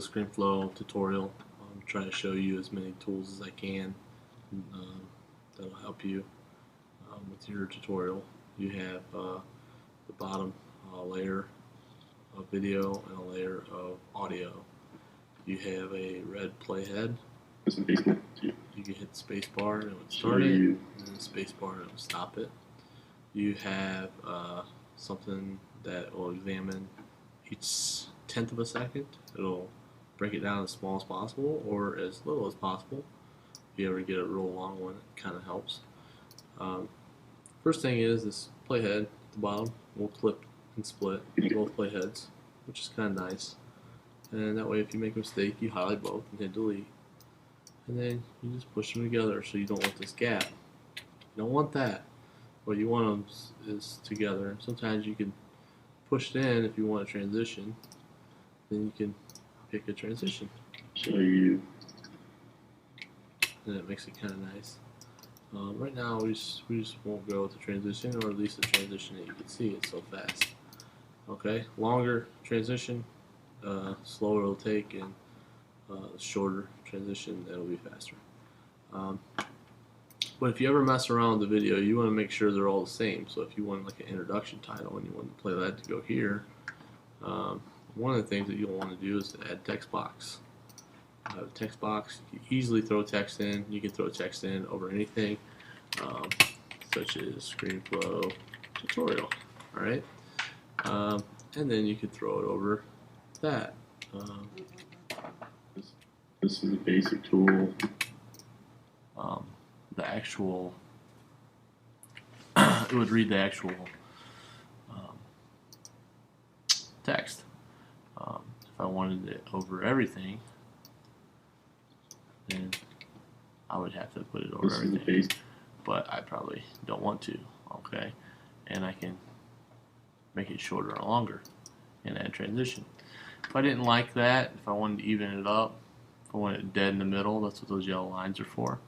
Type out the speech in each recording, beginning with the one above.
Screenflow tutorial. I'm trying to show you as many tools as I can that'll help you with your tutorial. You have the bottom layer of video and a layer of audio. You have a red playhead. You can hit the space bar and it would start it, and then the space bar and it would stop it. You have something that will examine each tenth of a second. It'll break it down as small as possible or as little as possible. If you ever get a real long one, it kind of helps. First thing is this playhead at the bottom will clip and split both playheads, which is kind of nice. And that way if you make a mistake, you highlight both and hit delete. And then you just push them together so you don't want this gap. You don't want that. What you want them is together. Sometimes you can push it in if you want a transition. Then you can pick a transition. Show you. And it makes it kind of nice. Right now we just won't go with the transition, or at least the transition that you can see. It's so fast. Okay, longer transition, slower it'll take, and shorter transition, it'll be faster. But if you ever mess around with the video, you want to make sure they're all the same. So if you want like an introduction title and you want to play that to go here, one of the things that you'll want to do is to add text box. A text box, you can easily throw text in. You can throw text in over anything, such as Screenflow tutorial. All right, and then you could throw it over that. This is a basic tool. The actual, it would read the actual text. If I wanted it over everything, then I would have to put it over everything. But I probably don't want to. Okay, and I can make it shorter or longer and add transition. If I didn't like that, if I wanted to even it up, if I wanted it dead in the middle, that's what those yellow lines are for.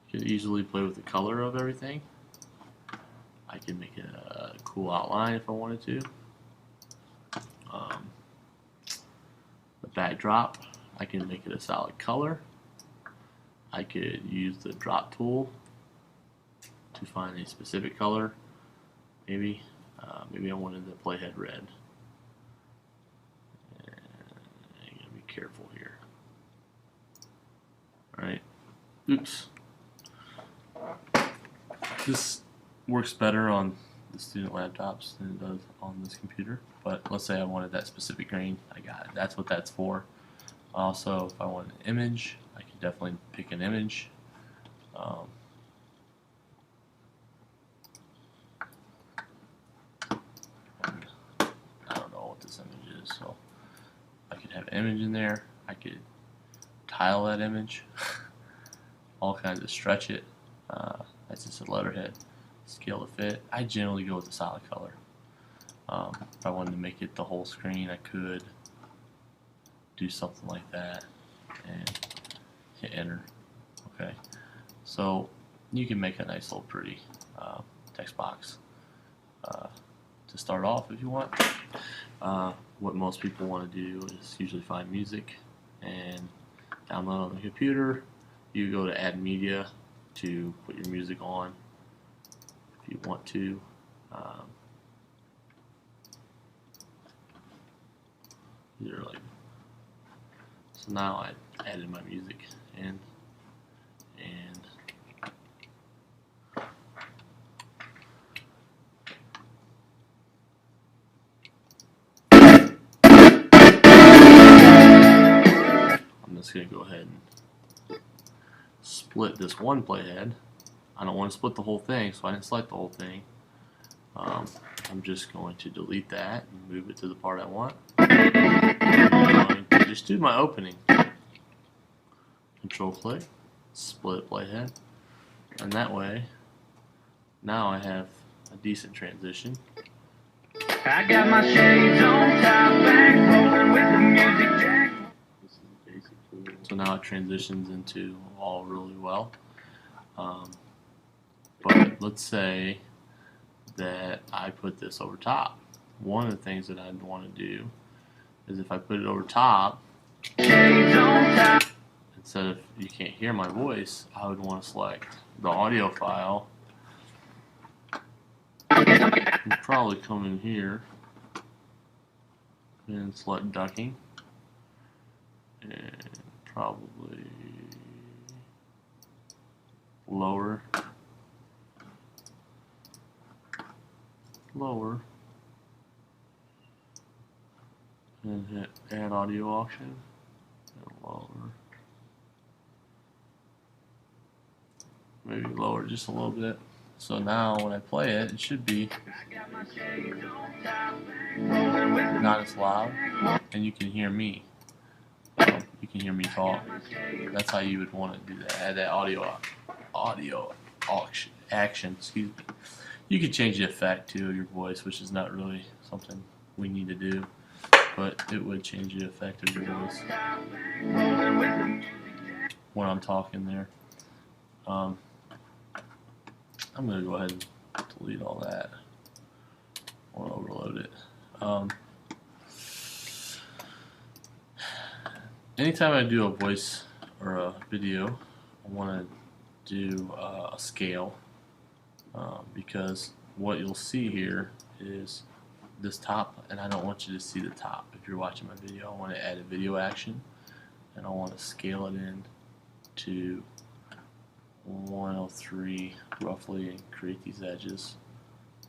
You could easily play with the color of everything. I can make it a cool outline if I wanted to. The backdrop, I can make it a solid color. I could use the drop tool to find a specific color. Maybe I wanted the playhead red. And you gotta be careful here. All right. Oops. This works better on the student laptops than it does on this computer. But let's say I wanted that specific grain. I got it. That's what that's for. Also, if I want an image, I could definitely pick an image. I don't know what this image is, so I could have an image in there. I could tile that image, all kinds of stretch it. That's just a letterhead. Scale to fit. I generally go with a solid color. If I wanted to make it the whole screen, I could do something like that and hit enter. Okay, so you can make a nice little pretty text box to start off if you want. What most people want to do is usually find music and download on the computer. You go to add media to put your music on if you want to. These are like, so now I added my music in, and I'm just going to go ahead and split this one playhead. I don't want to split the whole thing, so I didn't select the whole thing. I'm just going to delete that and move it to the part I want. I'm going to just do my opening. Control click, split playhead, and that way, now I have a decent transition. I got my shades on, top back, rolling with the music jack. This is a basic tool. So now it transitions into all really well. But let's say that I put this over top. One of the things that I'd want to do is if I put it over top, Shades on top. instead of you can't hear my voice, I would want to select the audio file. You'd probably come in here and select ducking, and probably lower, and hit add audio option, and lower, maybe lower just a little bit. So now when I play it, it should be not as loud, and you can hear me. You can hear me talk. That's how you would want to do that. Add that audio action. Excuse me. You could change the effect to your voice, which is not really something we need to do, but it would change the effect of your voice when I'm talking there. I'm going to go ahead and delete all that. I want to overload it. Anytime I do a voice or a video, I want to do a scale, because what you'll see here is this top, and I don't want you to see the top. If you're watching my video, I want to add a video action, and I want to scale it in to 103 roughly and create these edges.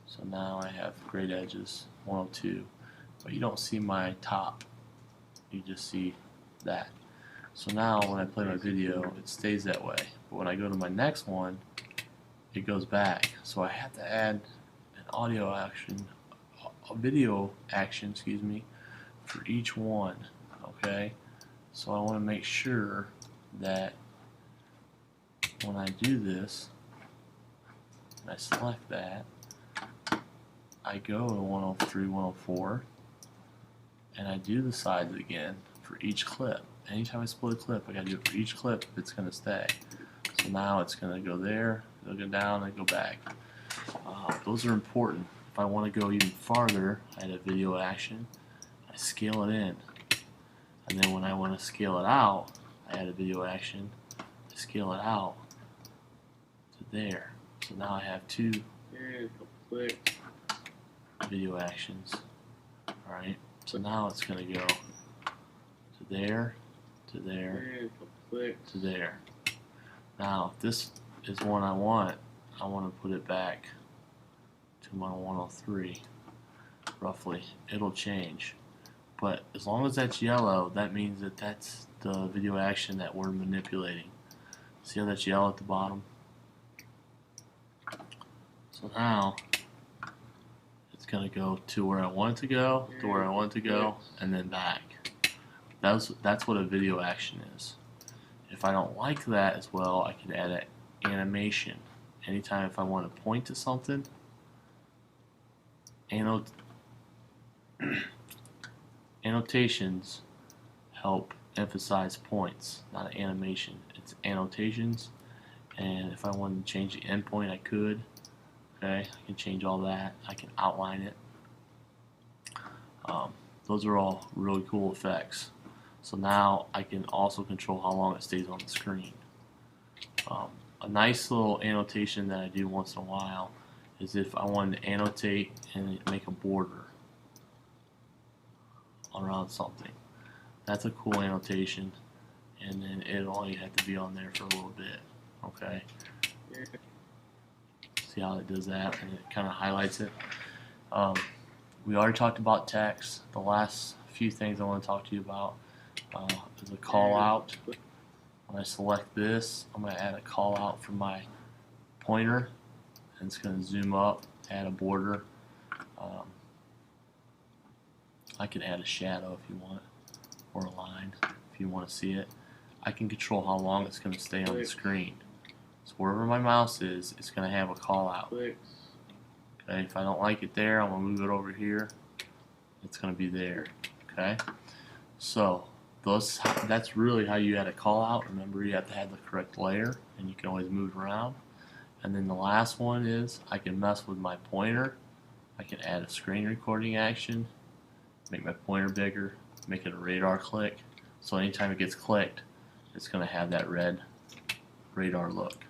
So now I have great edges, 102, but you don't see my top, you just see that. So now when I play my video, it stays that way, but when I go to my next one, it goes back. So I have to add an audio action, a video action, excuse me, for each one. Okay, so I want to make sure that when I do this, and I select that, I go to 103, 104, and I do the sides again for each clip. Anytime I split a clip, I gotta do it for each clip if it's gonna stay. So now it's gonna go there, it'll go down, and go back. Those are important. If I want to go even farther, I add a video action, I scale it in, and then when I want to scale it out, I add a video action, I scale it out to there. So now I have two video actions. Alright, so now it's going to go to there, to there, to there. Now, if this is one I want to put it back to my 103, roughly. It'll change. But as long as that's yellow, that means that that's the video action that we're manipulating. See how that's yellow at the bottom? So now, it's going to go to where I want it to go, to where I want it to go, and then back. That's what a video action is. If I don't like that as well, I can add an animation. Anytime if I want to point to something, annotations help emphasize points, not an animation. It's annotations, and if I wanted to change the endpoint, I could. Okay, I can change all that. I can outline it. Those are all really cool effects. So now I can also control how long it stays on the screen. A nice little annotation that I do once in a while is if I wanted to annotate and make a border around something. That's a cool annotation, and then it'll only have to be on there for a little bit. Okay. See how it does that, and it kind of highlights it. We already talked about text. The last few things I want to talk to you about is a call out. When I select this, I'm going to add a call out for my pointer, and it's going to zoom up, add a border. I can add a shadow if you want, or a line if you want to see it. I can control how long it's going to stay on the screen. So wherever my mouse is, it's going to have a call out. Okay, if I don't like it there, I'm going to move it over here. It's going to be there. Okay, so that's really how you add a call out. Remember, you have to have the correct layer, and you can always move it around. And then the last one is I can mess with my pointer. I can add a screen recording action, make my pointer bigger, make it a radar click. So anytime it gets clicked, it's going to have that red radar look.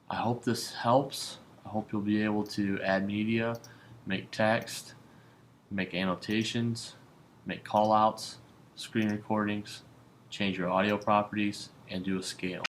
I hope this helps. I hope you'll be able to add media, make text, make annotations, make callouts, screen recordings, change your audio properties, and do a scale.